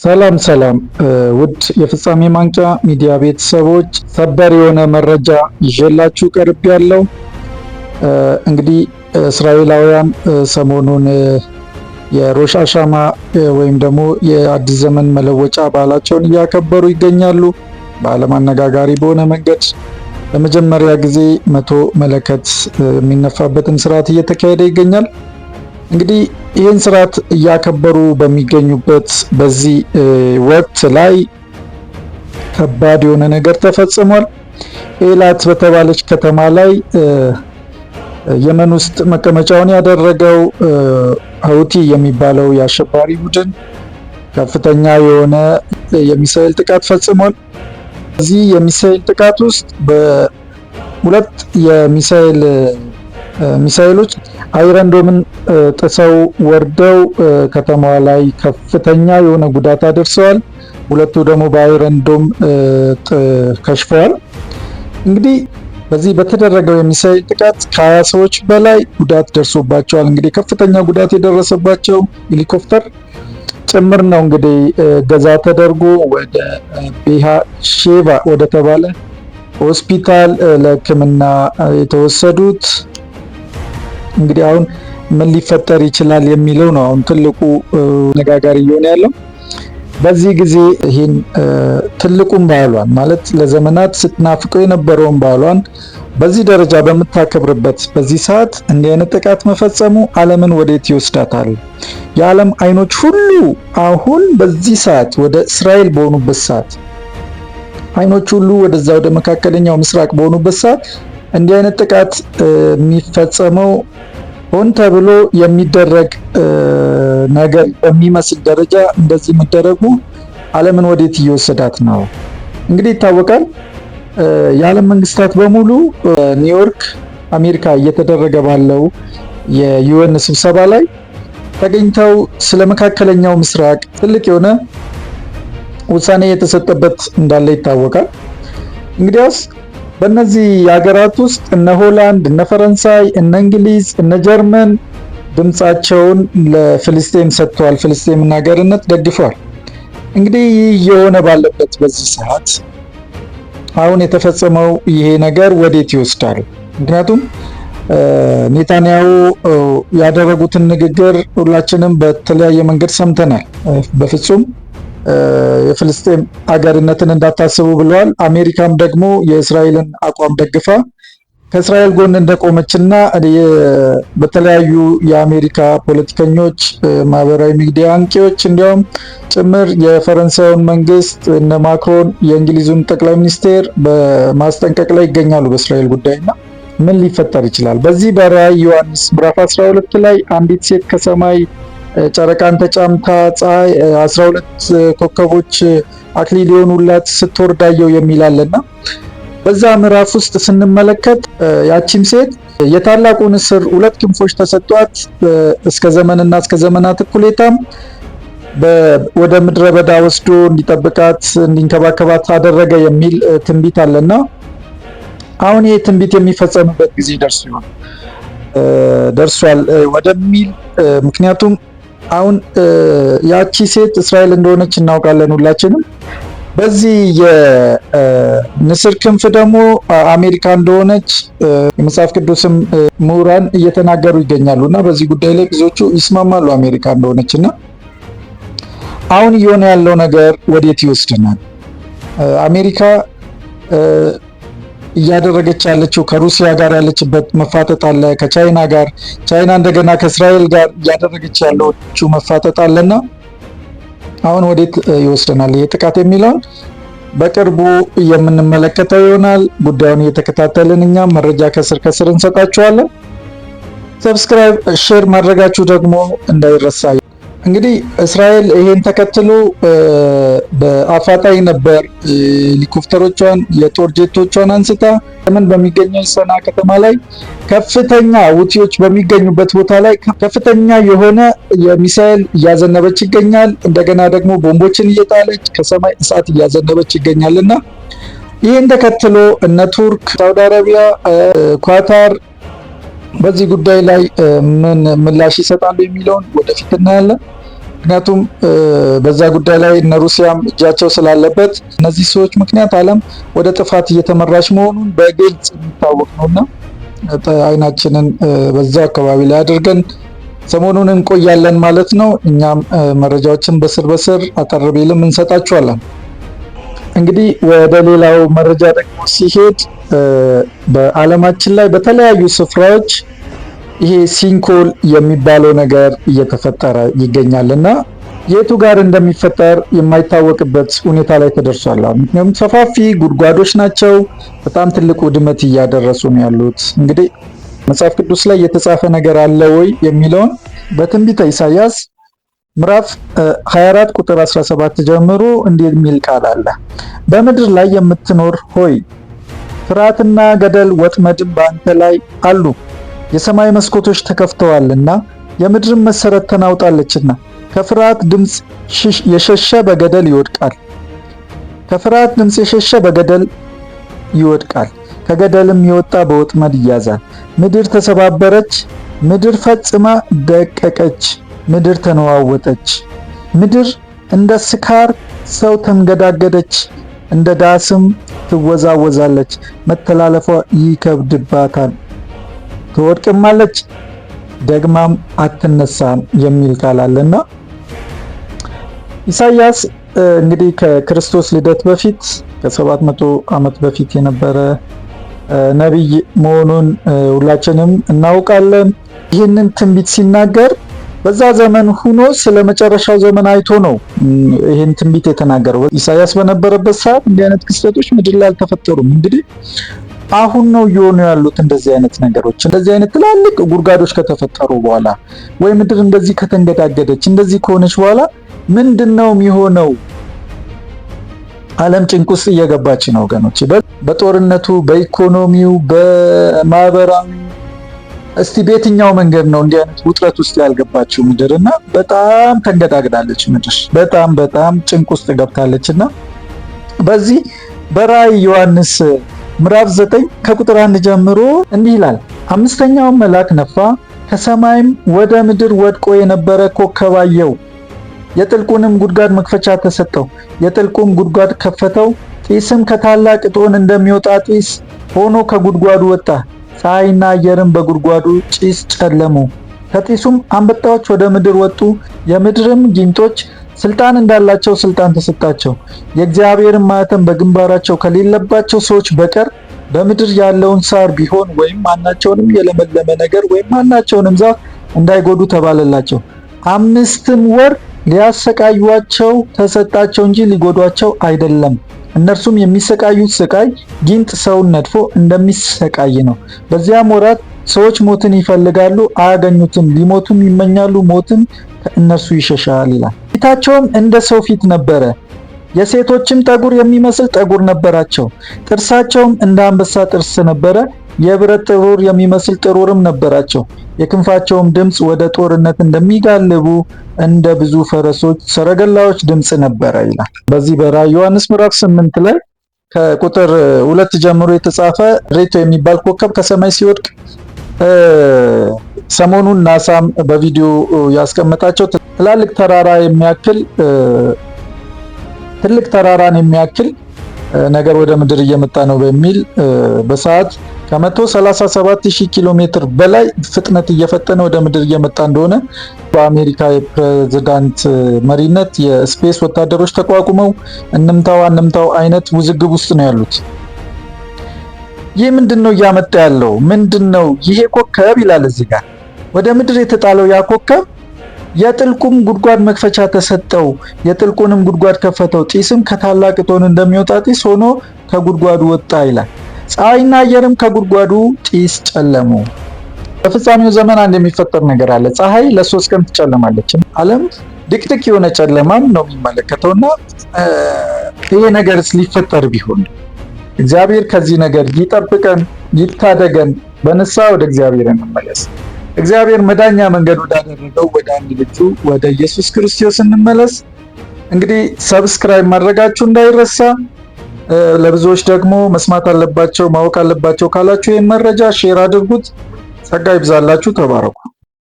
ሰላም ሰላም ውድ የፍጻሜ ማንቂያ ሚዲያ ቤተሰቦች ሰበር የሆነ መረጃ ይዤላችሁ ቀርብ ያለው። እንግዲህ እስራኤላውያን ሰሞኑን የሮሽ ሃሻና ወይም ደግሞ የአዲስ ዘመን መለወጫ በዓላቸውን እያከበሩ ይገኛሉ። በዓለም አነጋጋሪ በሆነ መንገድ ለመጀመሪያ ጊዜ 100 መለከት የሚነፋበትን ስርዓት እየተካሄደ ይገኛል። እንግዲህ ይህን ስርዓት እያከበሩ በሚገኙበት በዚህ ወቅት ላይ ከባድ የሆነ ነገር ተፈጽሟል። ኤላት በተባለች ከተማ ላይ የመን ውስጥ መቀመጫውን ያደረገው ሀውቲ የሚባለው የአሸባሪ ቡድን ከፍተኛ የሆነ የሚሳኤል ጥቃት ፈጽሟል። በዚህ የሚሳኤል ጥቃት ውስጥ በሁለት ሚሳኤሎች አይረንዶምን ጥሰው ወርደው ከተማዋ ላይ ከፍተኛ የሆነ ጉዳት አድርሰዋል። ሁለቱ ደግሞ በአይረንዶም ከሽፈዋል። እንግዲህ በዚህ በተደረገው የሚሳኤል ጥቃት ከ20 ሰዎች በላይ ጉዳት ደርሶባቸዋል። እንግዲህ ከፍተኛ ጉዳት የደረሰባቸው ሄሊኮፕተር ጭምር ነው። እንግዲህ ገዛ ተደርጎ ወደ ቤሃ ሼቫ ወደ ተባለ ሆስፒታል ለሕክምና የተወሰዱት። እንግዲህ አሁን ምን ሊፈጠር ይችላል የሚለው ነው አሁን ትልቁ ነጋጋሪ እየሆነ ያለው። በዚህ ጊዜ ይህን ትልቁን በዓሏን ማለት ለዘመናት ስትናፍቀው የነበረውን በዓሏን በዚህ ደረጃ በምታከብርበት በዚህ ሰዓት እንዲህ አይነት ጥቃት መፈጸሙ ዓለምን ወዴት ይወስዳታል? የዓለም አይኖች ሁሉ አሁን በዚህ ሰዓት ወደ እስራኤል በሆኑበት ሰዓት፣ አይኖች ሁሉ ወደዛ ወደ መካከለኛው ምስራቅ በሆኑበት ሰዓት እንዲህ አይነት ጥቃት የሚፈጸመው ሆን ተብሎ የሚደረግ ነገር በሚመስል ደረጃ እንደዚህ መደረጉ ዓለምን ወዴት እየወሰዳት ነው? እንግዲህ ይታወቃል። የዓለም መንግስታት በሙሉ ኒውዮርክ አሜሪካ እየተደረገ ባለው የዩኤን ስብሰባ ላይ ተገኝተው ስለ መካከለኛው ምስራቅ ትልቅ የሆነ ውሳኔ የተሰጠበት እንዳለ ይታወቃል። እንግዲያውስ በእነዚህ የሀገራት ውስጥ እነ ሆላንድ፣ እነ ፈረንሳይ፣ እነ እንግሊዝ፣ እነ ጀርመን ድምፃቸውን ለፍልስጤም ሰጥተዋል። ፍልስጤምን ሀገርነት ደግፈዋል። እንግዲህ ይህ የሆነ ባለበት በዚህ ሰዓት አሁን የተፈጸመው ይሄ ነገር ወዴት ይወስዳል? ምክንያቱም ኔታንያሁ ያደረጉትን ንግግር ሁላችንም በተለያየ መንገድ ሰምተናል። በፍጹም የፍልስጤም ሀገርነትን እንዳታስቡ ብለዋል። አሜሪካም ደግሞ የእስራኤልን አቋም ደግፋ ከእስራኤል ጎን እንደቆመችና በተለያዩ የአሜሪካ ፖለቲከኞች፣ ማህበራዊ ሚዲያ አንቂዎች እንዲያውም ጭምር የፈረንሳዩን መንግስት እነ ማክሮን የእንግሊዙን ጠቅላይ ሚኒስቴር በማስጠንቀቅ ላይ ይገኛሉ በእስራኤል ጉዳይና ምን ሊፈጠር ይችላል? በዚህ በራዕይ ዮሐንስ ምዕራፍ 12 ላይ አንዲት ሴት ከሰማይ ጨረቃን ተጫምታ ፀሐይ 12 ኮከቦች አክሊል የሆኑላት ስትወርድ አየሁ የሚል አለና በዛ ምዕራፍ ውስጥ ስንመለከት ያቺም ሴት የታላቁ ንስር 2 ክንፎች ተሰጧት እስከ ዘመንና እስከ ዘመናት እኩሌታም ወደ ምድረ በዳ ወስዶ እንዲጠብቃት እንዲንከባከባት አደረገ የሚል ትንቢት አለና አሁን ይህ ትንቢት የሚፈጸምበት ጊዜ ደርሷል ወደሚል ምክንያቱም አሁን ያቺ ሴት እስራኤል እንደሆነች እናውቃለን ሁላችንም። በዚህ የንስር ክንፍ ደግሞ አሜሪካ እንደሆነች የመጽሐፍ ቅዱስም ምሁራን እየተናገሩ ይገኛሉ እና በዚህ ጉዳይ ላይ ብዙዎቹ ይስማማሉ አሜሪካ እንደሆነች እና አሁን እየሆነ ያለው ነገር ወዴት ይወስድናል? አሜሪካ እያደረገች ያለችው ከሩሲያ ጋር ያለችበት መፋጠጥ አለ፣ ከቻይና ጋር፣ ቻይና እንደገና ከእስራኤል ጋር እያደረገች ያለችው መፋጠጥ አለና አሁን ወዴት ይወስደናል ይሄ ጥቃት የሚለውን በቅርቡ የምንመለከተው ይሆናል። ጉዳዩን እየተከታተልን እኛም መረጃ ከስር እንሰጣችኋለን። ሰብስክራይብ፣ ሼር ማድረጋችሁ ደግሞ እንዳይረሳ። እንግዲህ እስራኤል ይሄን ተከትሎ በአፋጣኝ ነበር ሄሊኮፕተሮቿን የጦር ጄቶቿን አንስታ የመን በሚገኘው ሰና ከተማ ላይ ከፍተኛ ሁቲዎች በሚገኙበት ቦታ ላይ ከፍተኛ የሆነ የሚሳኤል እያዘነበች ይገኛል። እንደገና ደግሞ ቦምቦችን እየጣለች ከሰማይ እሳት እያዘነበች ይገኛልና ይህን ተከትሎ እነ ቱርክ፣ ሳውዲ አረቢያ፣ ኳታር በዚህ ጉዳይ ላይ ምን ምላሽ ይሰጣሉ የሚለውን ወደፊት እናያለን። ምክንያቱም በዛ ጉዳይ ላይ እነ ሩሲያም እጃቸው ስላለበት እነዚህ ሰዎች ምክንያት ዓለም ወደ ጥፋት እየተመራች መሆኑን በግልጽ የሚታወቅ ነውና አይናችንን በዛ አካባቢ ላይ አድርገን ሰሞኑን እንቆያለን ማለት ነው። እኛም መረጃዎችን በስር አጠር ብለን እንሰጣችኋለን። እንግዲህ ወደ ሌላው መረጃ ደግሞ ሲሄድ በዓለማችን ላይ በተለያዩ ስፍራዎች ይሄ ሲንኮል የሚባለው ነገር እየተፈጠረ ይገኛልና የቱ ጋር እንደሚፈጠር የማይታወቅበት ሁኔታ ላይ ተደርሷል። ምክንያቱም ሰፋፊ ጉድጓዶች ናቸው። በጣም ትልቅ ውድመት እያደረሱ ነው ያሉት። እንግዲህ መጽሐፍ ቅዱስ ላይ የተጻፈ ነገር አለ ወይ የሚለውን በትንቢተ ኢሳይያስ ምዕራፍ 24 ቁጥር 17 ጀምሮ እንዲህ የሚል ቃል አለ። በምድር ላይ የምትኖር ሆይ ፍርሃትና ገደል ወጥመድም በአንተ ላይ አሉ። የሰማይ መስኮቶች ተከፍተዋልና የምድርን መሰረት ተናውጣለችና ከፍርሃት ድምፅ የሸሸ በገደል ይወድቃል። ከፍርሃት ድምፅ የሸሸ በገደል ይወድቃል። ከገደልም የወጣ በወጥመድ ይያዛል። ምድር ተሰባበረች፣ ምድር ፈጽማ ደቀቀች፣ ምድር ተነዋወጠች። ምድር እንደ ስካር ሰው ተንገዳገደች፣ እንደ ዳስም ትወዛወዛለች። መተላለፏ ይከብድባታል፣ ትወድቅማለች፣ ደግማም አትነሳም የሚል ቃል አለና ኢሳይያስ እንግዲህ ከክርስቶስ ልደት በፊት ከ700 ዓመት በፊት የነበረ ነቢይ መሆኑን ሁላችንም እናውቃለን። ይህንን ትንቢት ሲናገር በዛ ዘመን ሆኖ ስለመጨረሻው ዘመን አይቶ ነው ይህን ትንቢት የተናገረው። ኢሳይያስ በነበረበት ሰዓት እንዲህ አይነት ክስተቶች ምድር ላይ አልተፈጠሩም። እንግዲህ አሁን ነው እየሆኑ ያሉት እንደዚህ አይነት ነገሮች። እንደዚህ አይነት ትላልቅ ጉድጓዶች ከተፈጠሩ በኋላ ወይ ምድር እንደዚህ ከተንገዳገደች እንደዚህ ከሆነች በኋላ ምንድነው የሚሆነው? ዓለም ጭንቅ ውስጥ እየገባች ነው ወገኖች። በጦርነቱ፣ በኢኮኖሚው፣ በማህበራዊ እስቲ በየትኛው መንገድ ነው እንዲህ አይነት ውጥረት ውስጥ ያልገባችው ምድርና በጣም ተንገዳግዳለች ምድር። በጣም ጭንቅ ውስጥ ገብታለችና በዚህ በራዕይ ዮሐንስ ምዕራፍ 9 ከቁጥር 1 ጀምሮ እንዲህ ይላል። አምስተኛውም መልአክ ነፋ፣ ከሰማይም ወደ ምድር ወድቆ የነበረ ኮከብ አየሁ። የጥልቁንም ጉድጓድ መክፈቻ ተሰጠው። የጥልቁም ጉድጓድ ከፈተው፣ ጢስም ከታላቅ እቶን እንደሚወጣ ጢስ ሆኖ ከጉድጓዱ ወጣ። ፀሐይና አየርም በጉድጓዱ ጭስ ጨለሙ። ከጢሱም አንበጣዎች ወደ ምድር ወጡ። የምድርም ጊንጦች ስልጣን እንዳላቸው ስልጣን ተሰጣቸው። የእግዚአብሔርን ማኅተም በግንባራቸው ከሌለባቸው ሰዎች በቀር በምድር ያለውን ሳር ቢሆን ወይም ማናቸውንም የለመለመ ነገር ወይም ማናቸውንም ዛፍ እንዳይጎዱ ተባለላቸው። 5 ወር ሊያሰቃዩአቸው ተሰጣቸው እንጂ ሊጎዷቸው አይደለም። እነርሱም የሚሰቃዩት ስቃይ ጊንጥ ሰውን ነድፎ እንደሚሰቃይ ነው። በዚያም ወራት ሰዎች ሞትን ይፈልጋሉ፣ አያገኙትም። ሊሞቱም ይመኛሉ፣ ሞትን ከእነርሱ ይሸሻል ይላል። ፊታቸውም እንደ ሰው ፊት ነበረ፣ የሴቶችም ጠጉር የሚመስል ጠጉር ነበራቸው። ጥርሳቸውም እንደ አንበሳ ጥርስ ነበረ፣ የብረት ጥሩር የሚመስል ጥሩርም ነበራቸው። የክንፋቸውም ድምፅ ወደ ጦርነት እንደሚጋልቡ እንደ ብዙ ፈረሶች ሰረገላዎች ድምፅ ነበረ ይላል። በዚህ በራዕይ ዮሐንስ ምዕራፍ 8 ላይ ከቁጥር 2 ጀምሮ የተጻፈ ሬቶ የሚባል ኮከብ ከሰማይ ሲወድቅ ሰሞኑን ናሳም በቪዲዮ ያስቀመጣቸው ትላልቅ ተራራ የሚያክል ትልቅ ተራራን የሚያክል ነገር ወደ ምድር እየመጣ ነው በሚል በሰዓት ከ137,000 ኪሎ ሜትር በላይ ፍጥነት እየፈጠነ ወደ ምድር እየመጣ እንደሆነ በአሜሪካ የፕሬዝዳንት መሪነት የስፔስ ወታደሮች ተቋቁመው እንምታው አይነት ውዝግብ ውስጥ ነው ያሉት። ይህ ምንድነው እያመጣ ያለው? ምንድነው ይሄ ኮከብ ይላል እዚህ ጋር። ወደ ምድር የተጣለው ያ ኮከብ የጥልቁም ጉድጓድ መክፈቻ ተሰጠው፣ የጥልቁንም ጉድጓድ ከፈተው፣ ጢስም ከታላቅ እቶን እንደሚወጣ ጢስ ሆኖ ከጉድጓዱ ወጣ ይላል። ፀሐይና አየርም ከጉድጓዱ ጢስ ጨለሙ። በፍጻሜው ዘመን አንድ የሚፈጠር ነገር አለ። ፀሐይ ለ3 ቀን ትጨለማለች። ዓለም ድቅድቅ የሆነ ጨለማን ነው የሚመለከተውና ይሄ ነገርስ ሊፈጠር ቢሆን እግዚአብሔር ከዚህ ነገር ይጠብቀን፣ ይታደገን። በንስሐ ወደ እግዚአብሔር እንመለስ። እግዚአብሔር መዳኛ መንገድ ወዳደረገው ወደ አንድ ልጁ ወደ ኢየሱስ ክርስቶስ እንመለስ። እንግዲህ ሰብስክራይብ ማድረጋችሁ እንዳይረሳ። ለብዙዎች ደግሞ መስማት አለባቸው ማወቅ አለባቸው ካላችሁ ይህን መረጃ ሼር አድርጉት። ጸጋ ይብዛላችሁ። ተባረኩ።